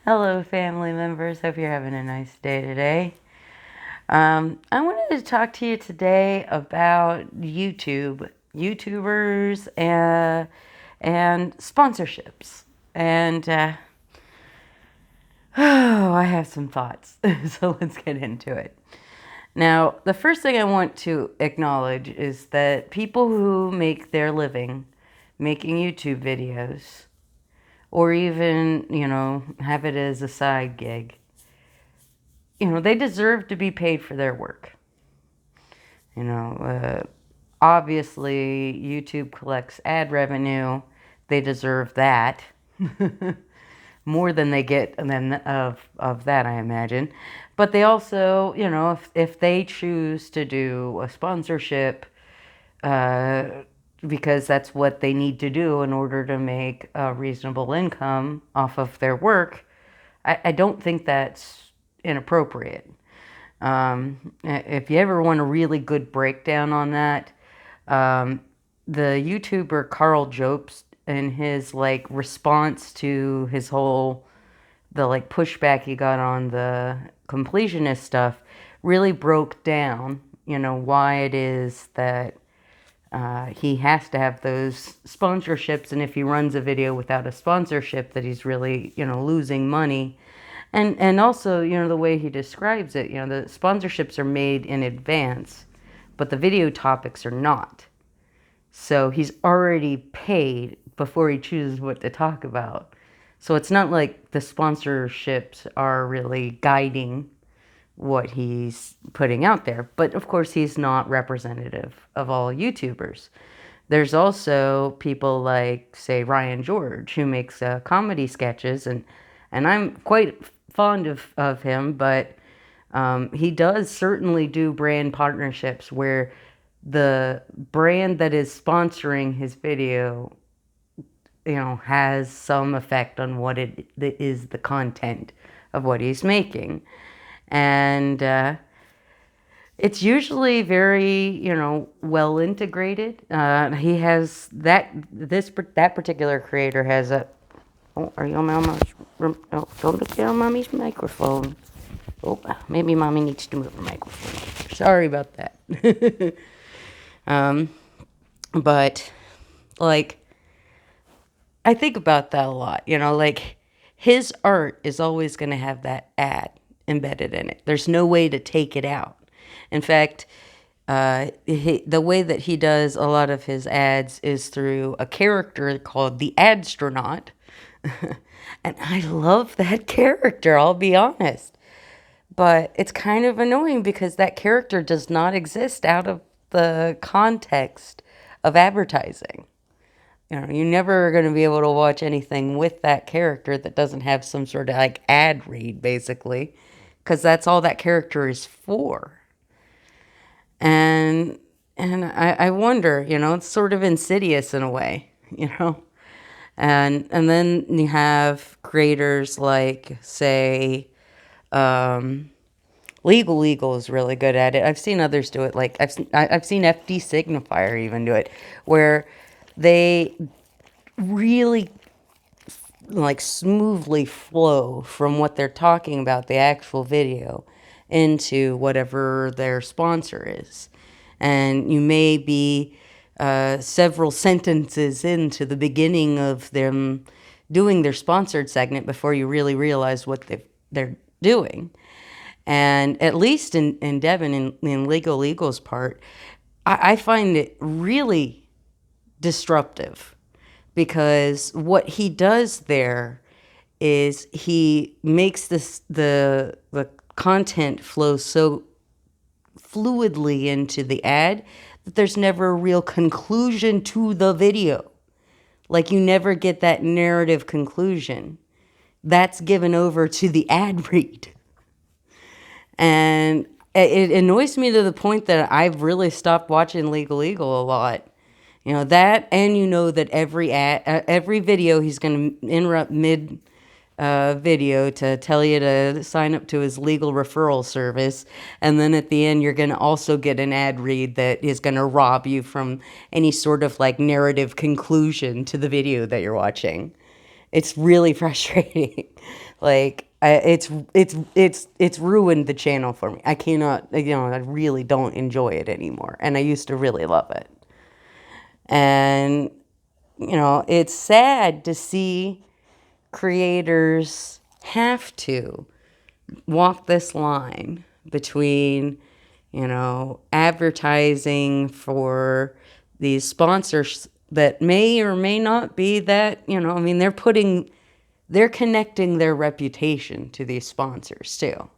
Hello, family members. Hope you're having a nice day today. I wanted to talk to you today about YouTubers, and sponsorships. And oh, I have some thoughts. So let's get into it. Now, the first thing I want to acknowledge is that people who make their living making YouTube videos, or even, have it as a side gig, they deserve to be paid for their work. You know, obviously, YouTube collects ad revenue. They deserve that more than they get than of that, I imagine. But they also, if they choose to do a sponsorship, uh, because that's what they need to do in order to make a reasonable income off of their work, I don't think that's inappropriate. If you ever want a really good breakdown on that, um, the YouTuber Carl Jobst, in his response to his whole the pushback he got on the completionist stuff, really broke down why it is that he has to have those sponsorships, and if he runs a video without a sponsorship, that he's really losing money. And also, the way he describes it, the sponsorships are made in advance, but the video topics are not. So he's already paid before he chooses what to talk about. So it's not like the sponsorships are really guiding what he's putting out there. But of course, he's not representative of all YouTubers. There's also people like, say, Ryan George, who makes comedy sketches, and I'm quite fond of him, but he does certainly do brand partnerships where the brand that is sponsoring his video, has some effect on what it is, the content of what he's making. And it's usually very, well integrated. He has that particular creator has a. Oh, are you on Mama's room? No, don't look down Mommy's microphone. Oh, maybe Mommy needs to move her microphone. Sorry about that. um, but I think about that a lot. His art is always going to have that ad embedded in it. There's no way to take it out. In fact, the way that he does a lot of his ads is through a character called the Adstronaut. And I love that character, I'll be honest. But it's kind of annoying because that character does not exist out of the context of advertising. You're never going to be able to watch anything with that character that doesn't have some sort of ad read, basically, because that's all that character is for. And I wonder, it's sort of insidious in a way, And then you have creators like, say, Legal is really good at it. I've seen others do it. I've seen FD Signifier even do it, where they really smoothly flow from what they're talking about, the actual video, into whatever their sponsor is. And you may be several sentences into the beginning of them doing their sponsored segment before you really realize what they're doing. And at least in Devin, in Legal's part, I find it really disruptive, because what he does there is he makes the content flow so fluidly into the ad that there's never a real conclusion to the video. You never get that narrative conclusion. That's given over to the ad read. And it annoys me to the point that I've really stopped watching Legal a lot. That, and that every video he's going to interrupt mid video to tell you to sign up to his legal referral service, and then at the end you're going to also get an ad read that is going to rob you from any sort of narrative conclusion to the video that you're watching. It's really frustrating. Like it's ruined the channel for me. I cannot, I really don't enjoy it anymore. And I used to really love it. And it's sad to see creators have to walk this line between, advertising for these sponsors that may or may not be that, they're connecting their reputation to these sponsors too.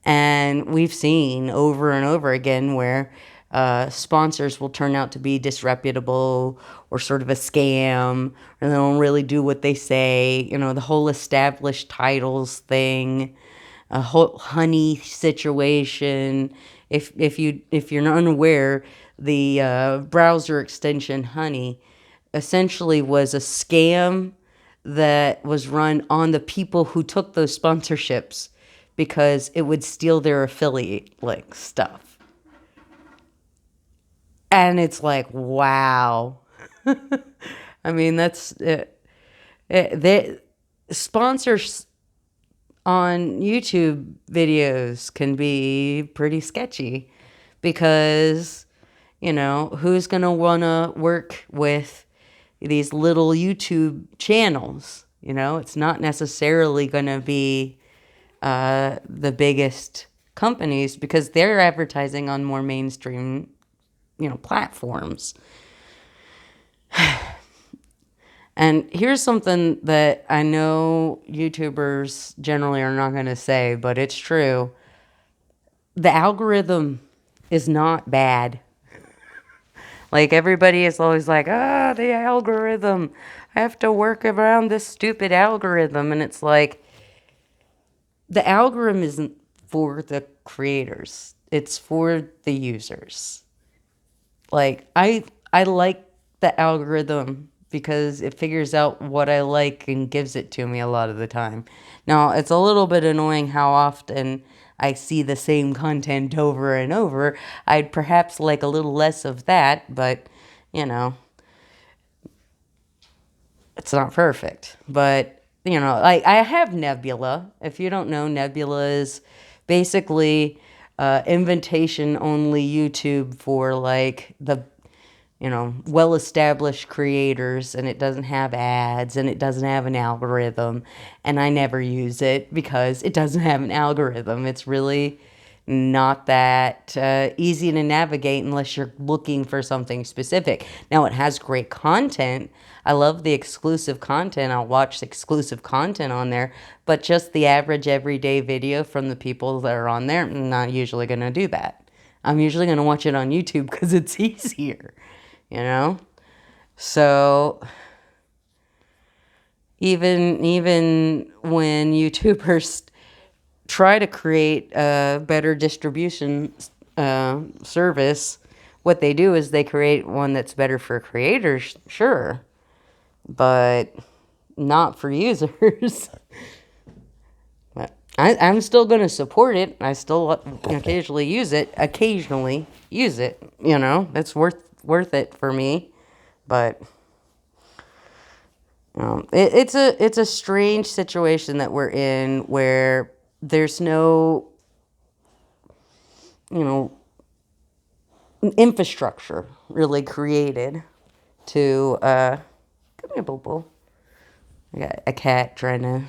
And we've seen over and over again where sponsors will turn out to be disreputable or sort of a scam, or they don't really do what they say. The whole established titles thing, a whole honey situation. If you're unaware, the browser extension Honey essentially was a scam that was run on the people who took those sponsorships, because it would steal their affiliate link stuff. And it's like, wow. I mean, that's the sponsors on YouTube videos can be pretty sketchy, because who's going to want to work with these little YouTube channels? It's not necessarily going to be the biggest companies, because they're advertising on more mainstream, platforms. And here's something that I know YouTubers generally are not going to say, but it's true. The algorithm is not bad. Like, everybody is always like, the algorithm. I have to work around this stupid algorithm. And it's like, the algorithm isn't for the creators. It's for the users. Like, I like the algorithm because it figures out what I like and gives it to me a lot of the time. Now, it's a little bit annoying how often I see the same content over and over. I'd perhaps like a little less of that, but, it's not perfect. But, I have Nebula. If you don't know, Nebula is basically invitation-only YouTube for, like, the well-established creators, and it doesn't have ads, and it doesn't have an algorithm, and I never use it because it doesn't have an algorithm. It's really not that easy to navigate unless you're looking for something specific. Now, it has great content. I love the exclusive content. I'll watch exclusive content on there, but just the average everyday video from the people that are on there, I'm not usually going to do that. I'm usually going to watch it on YouTube because it's easier. So even when YouTubers try to create a better distribution service, what they do is they create one that's better for creators, sure, but not for users. But I'm still going to support it. I still occasionally use it. It's worth it for me. But it's a strange situation that we're in, where there's no infrastructure really created to come here, Boo Boo. I got a cat trying to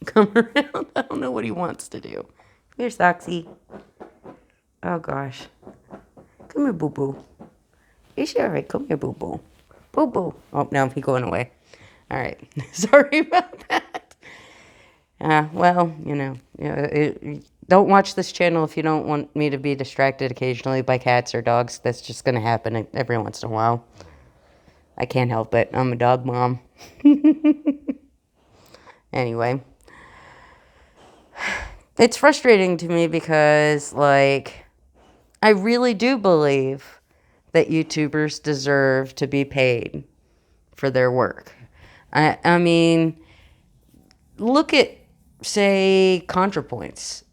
come around. I don't know what he wants to do. Come here, Soxy. Oh gosh. Come here, Boo Boo. Is she all right? Come here, Boo Boo. Boo Boo. Oh, no, he's going away. All right. Sorry about that. Well, don't watch this channel if you don't want me to be distracted occasionally by cats or dogs. That's just going to happen every once in a while. I can't help it. I'm a dog mom. Anyway. It's frustrating to me because, like, I really do believe that YouTubers deserve to be paid for their work. I mean, look at, say, ContraPoints.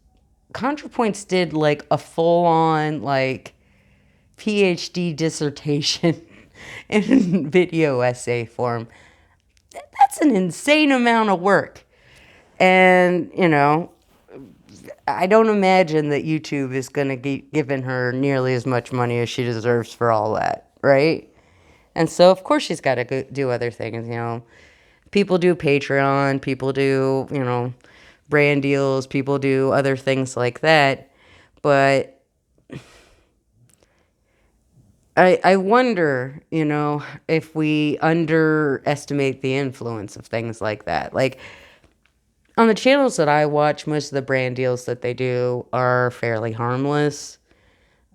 ContraPoints did, like, a full-on, like, PhD dissertation in video essay form. That's an insane amount of work. And, I don't imagine that YouTube is going to be giving her nearly as much money as she deserves for all that, right? And so, of course, she's got to go do other things, People do Patreon, people do, brand deals, people do other things like that. But I wonder, if we underestimate the influence of things like that. Like, on the channels that I watch, most of the brand deals that they do are fairly harmless.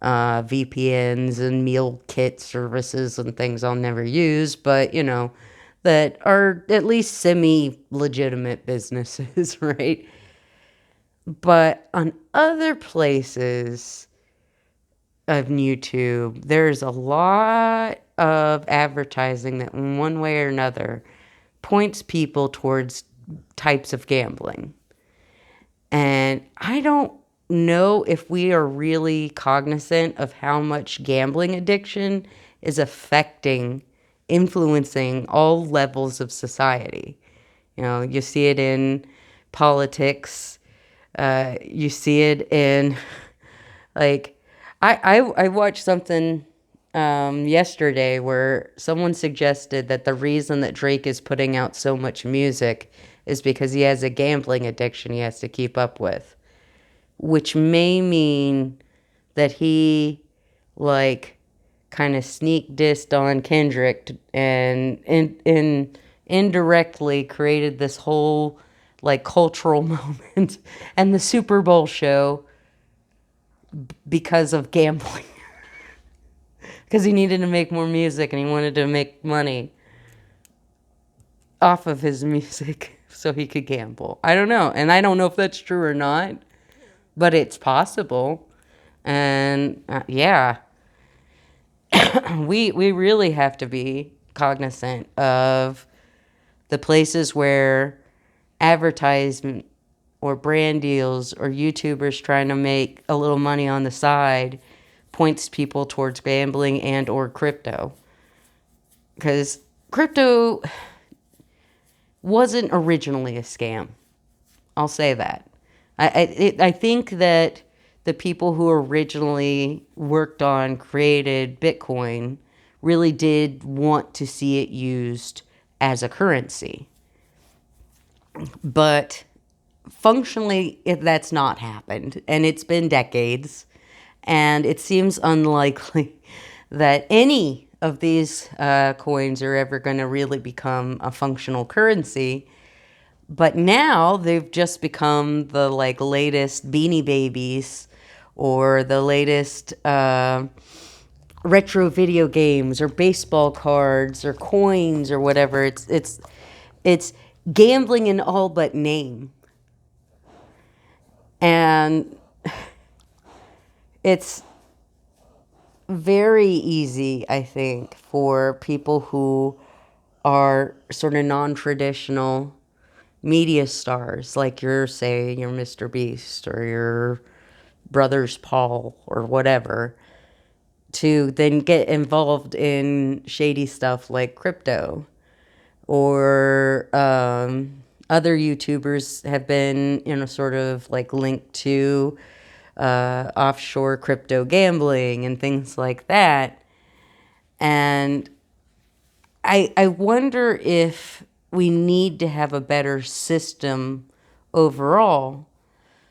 VPNs and meal kit services and things I'll never use, but, that are at least semi-legitimate businesses, right? But on other places of YouTube, there's a lot of advertising that in one way or another points people towards types of gambling. And I don't know if we are really cognizant of how much gambling addiction is influencing all levels of society. You see it in politics. You see it in, like, I watched something yesterday where someone suggested that the reason that Drake is putting out so much music is because he has a gambling addiction he has to keep up with, which may mean that he, like, kind of sneak dissed on Kendrick and indirectly created this whole, like, cultural moment and the Super Bowl show because of gambling. Because he needed to make more music and he wanted to make money off of his music so he could gamble. I don't know. And I don't know if that's true or not, but it's possible. And yeah, we really have to be cognizant of the places where advertisement or brand deals or YouTubers trying to make a little money on the side points people towards gambling and or crypto. Because crypto wasn't originally a scam. I'll say that. I think that the people who originally created Bitcoin really did want to see it used as a currency. But functionally, that's not happened. And it's been decades. And it seems unlikely that any of these coins are ever going to really become a functional currency. But now they've just become the, like, latest Beanie Babies or the latest retro video games or baseball cards or coins or whatever. It's gambling in all but name. And it's very easy, I think, for people who are sort of non-traditional media stars, like your Mr. Beast or your Brothers Paul or whatever, to then get involved in shady stuff like crypto. Or other YouTubers have been, sort of like linked to offshore crypto gambling and things like that. And I wonder if we need to have a better system overall,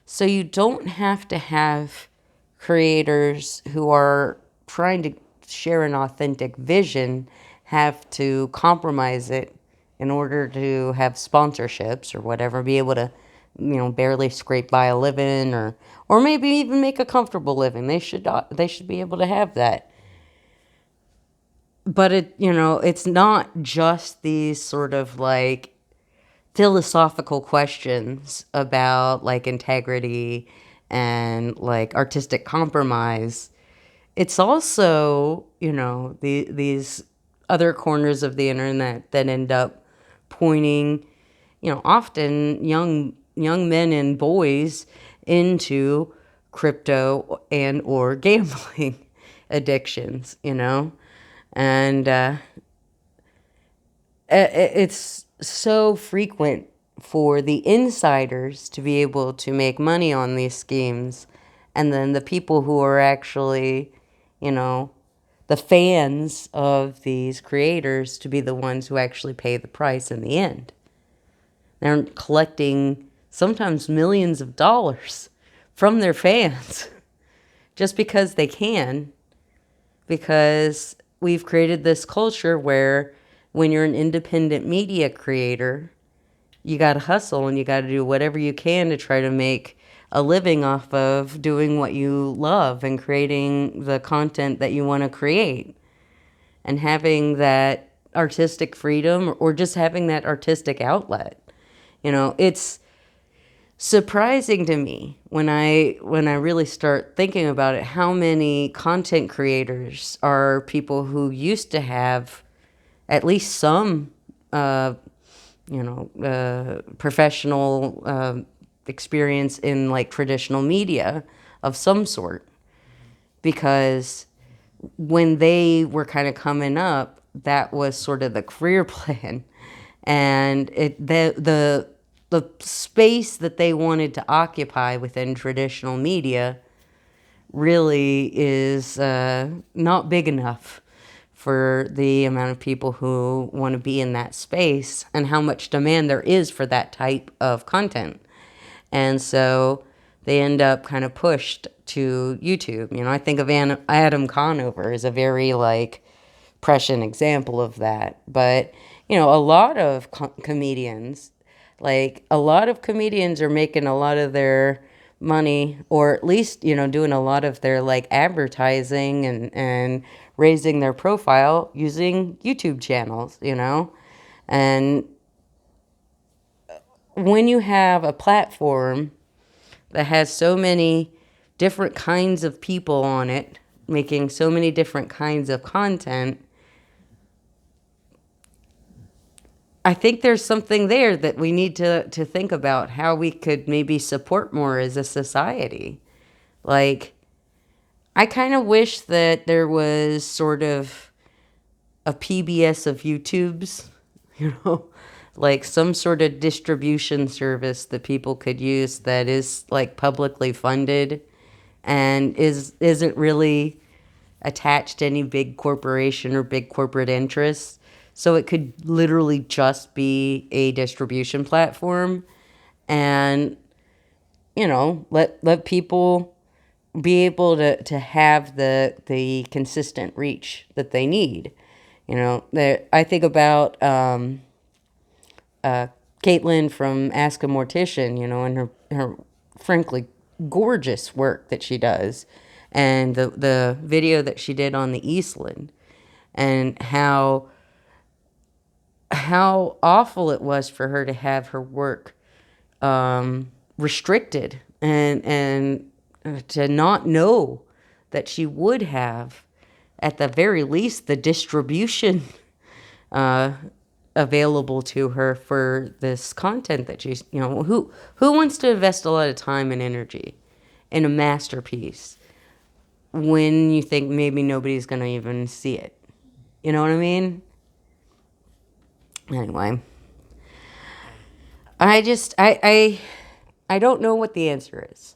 so you don't have to have creators who are trying to share an authentic vision have to compromise it in order to have sponsorships or whatever, be able to, barely scrape by a living or maybe even make a comfortable living. They should be able to have that. But it's not just these sort of, like, philosophical questions about, like, integrity and, like, artistic compromise. It's also, these other corners of the internet that end up pointing, often young men and boys into crypto and or gambling addictions, and it's so frequent for the insiders to be able to make money on these schemes, and then the people who are actually, you know, the fans of these creators to be the ones who actually pay the price in the end. They're collecting sometimes millions of dollars from their fans just because they can, because we've created this culture where when you're an independent media creator, you got to hustle and you got to do whatever you can to try to make a living off of doing what you love and creating the content that you want to create, and having that artistic freedom or just having that artistic outlet. You know, it's surprising to me when I really start thinking about it, how many content creators are people who used to have at least some professional experience in like traditional media of some sort. Because when they were kind of coming up, that was sort of the career plan. And the space that they wanted to occupy within traditional media really is not big enough for the amount of people who want to be in that space and how much demand there is for that type of content. And so they end up kind of pushed to YouTube. You know, I think of Adam Conover as a very like prescient example of that. But, you know, a lot of comedians, like a lot of comedians are making a lot of their money, or at least, you know, doing a lot of their like advertising and raising their profile using YouTube channels, you know. And when you have a platform that has so many different kinds of people on it, making so many different kinds of content, I think there's something there that we need to think about how we could maybe support more as a society. Like, I kind of wish that there was sort of a PBS of YouTube's, you know, like some sort of distribution service that people could use that is like publicly funded and isn't really attached to any big corporation or big corporate interests. So it could literally just be a distribution platform, and, you know, let people be able to have the consistent reach that they need. You know, I think about Caitlin from Ask a Mortician, you know, and her frankly gorgeous work that she does, and the video that she did on the Eastland, and how awful it was for her to have her work restricted, and to not know that she would have, at the very least, the distribution available to her for this content that she's, you know, who wants to invest a lot of time and energy in a masterpiece when you think maybe nobody's going to even see it? You know what I mean? Anyway, I don't know what the answer is.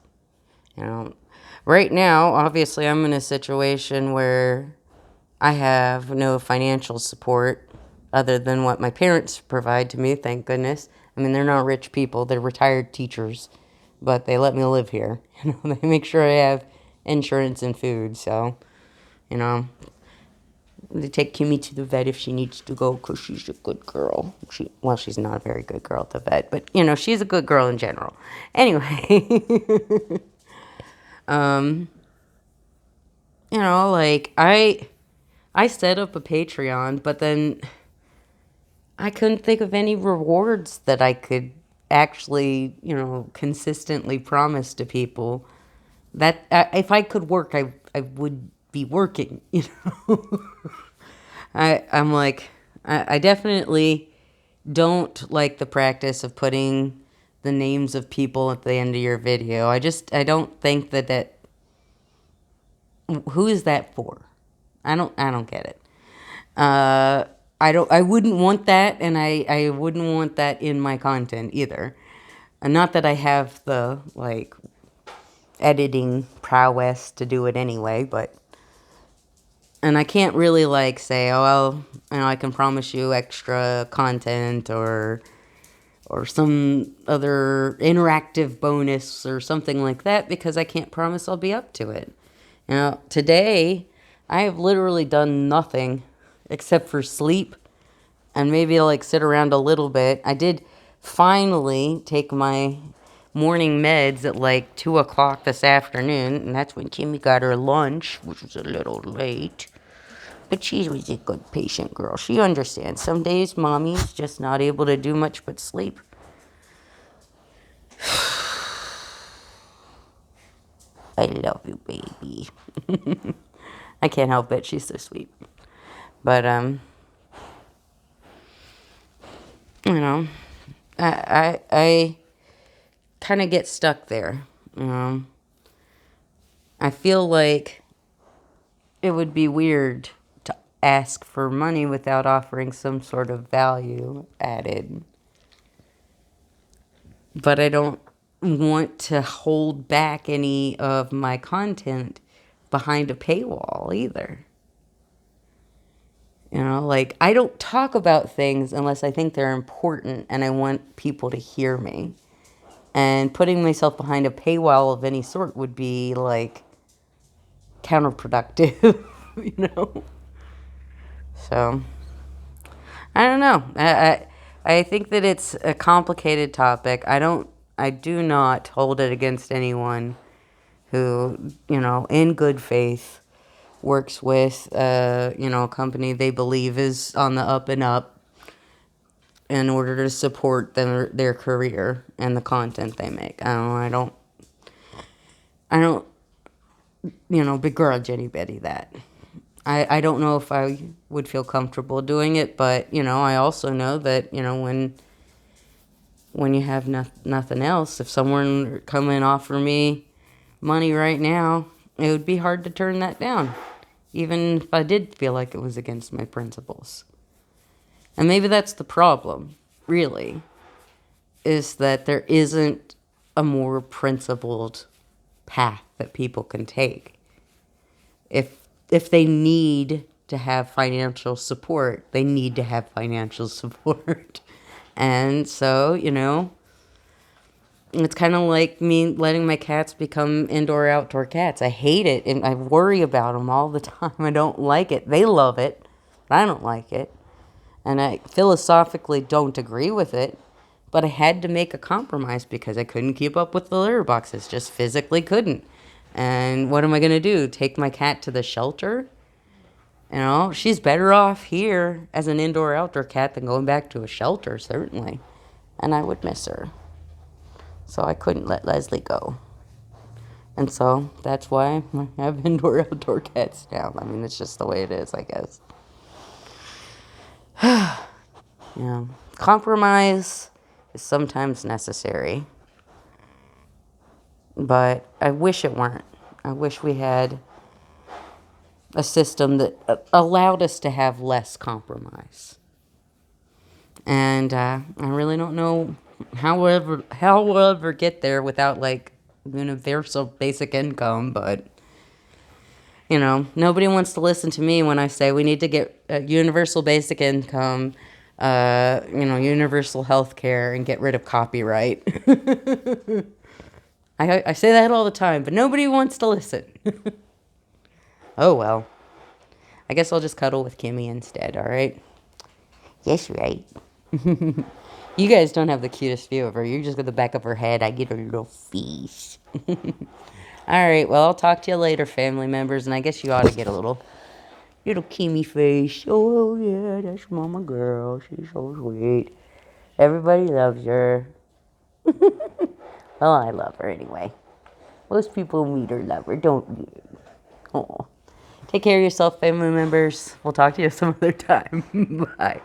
You know, right now, obviously, I'm in a situation where I have no financial support other than what my parents provide to me, thank goodness. I mean, they're not rich people, they're retired teachers, but they let me live here. You know, they make sure I have insurance and food, so, you know, they take Kimmy to the vet if she needs to go because she's a good girl. She's not a very good girl at the vet, but, you know, she's a good girl in general. Anyway, you know, like, I set up a Patreon, but then I couldn't think of any rewards that I could actually, you know, consistently promise to people. That if I could work, I would be working, you know. I'm like, I definitely don't like the practice of putting the names of people at the end of your video. I don't think that who is that for? I don't get it. I I wouldn't want that, and I wouldn't want that in my content either. And not that I have the, like, editing prowess to do it anyway, but, and I can't really, like, say, oh, well, I can promise you extra content or some other interactive bonus or something like that, because I can't promise I'll be up to it. Today, I have literally done nothing except for sleep and maybe like sit around a little bit. I did finally take my morning meds at like 2 o'clock this afternoon, and that's when Kimmy got her lunch, which was a little late. But she was a good patient girl. She understands. Some days, mommy's just not able to do much but sleep. I love you, baby. I can't help it. She's so sweet. But, I kind of get stuck there. I feel like it would be weird to ask for money without offering some sort of value added. But I don't want to hold back any of my content behind a paywall either. Like, I don't talk about things unless I think they're important and I want people to hear me. And putting myself behind a paywall of any sort would be, like, counterproductive, So, I don't know. I think that it's a complicated topic. I do not hold it against anyone who, in good faith works with, a company they believe is on the up and up in order to support their career and the content they make. I don't, begrudge anybody that. I don't know if I would feel comfortable doing it, but, I also know that, when you have nothing else, if someone come and offer me money right now, it would be hard to turn that down, even if I did feel like it was against my principles. And maybe that's the problem, really, is that there isn't a more principled path that people can take. If they need to have financial support, they need to have financial support. And so, it's kind of like me letting my cats become indoor-outdoor cats. I hate it, and I worry about them all the time. I don't like it. They love it, but I don't like it. And I philosophically don't agree with it, but I had to make a compromise because I couldn't keep up with the litter boxes. Just physically couldn't. And what am I going to do? Take my cat to the shelter? She's better off here as an indoor-outdoor cat than going back to a shelter, certainly. And I would miss her. So I couldn't let Leslie go. And so that's why I have indoor-outdoor cats now. I mean, it's just the way it is, I guess. Compromise is sometimes necessary. But I wish it weren't. I wish we had a system that allowed us to have less compromise. And I really don't know how we'll ever get there without, like, universal basic income. But, nobody wants to listen to me when I say we need to get universal basic income, universal health care, and get rid of copyright. I say that all the time, but nobody wants to listen. Oh, well. I guess I'll just cuddle with Kimmy instead, all right? Yes, right. You guys don't have the cutest view of her. You just get the back of her head. I get her little face. All right, well, I'll talk to you later, family members, and I guess you ought to get a little Kimmy face. Oh, yeah, that's Mama Girl. She's so sweet. Everybody loves her. Well, I love her anyway. Most people who meet her love her, don't you? Oh. Take care of yourself, family members. We'll talk to you some other time. Bye.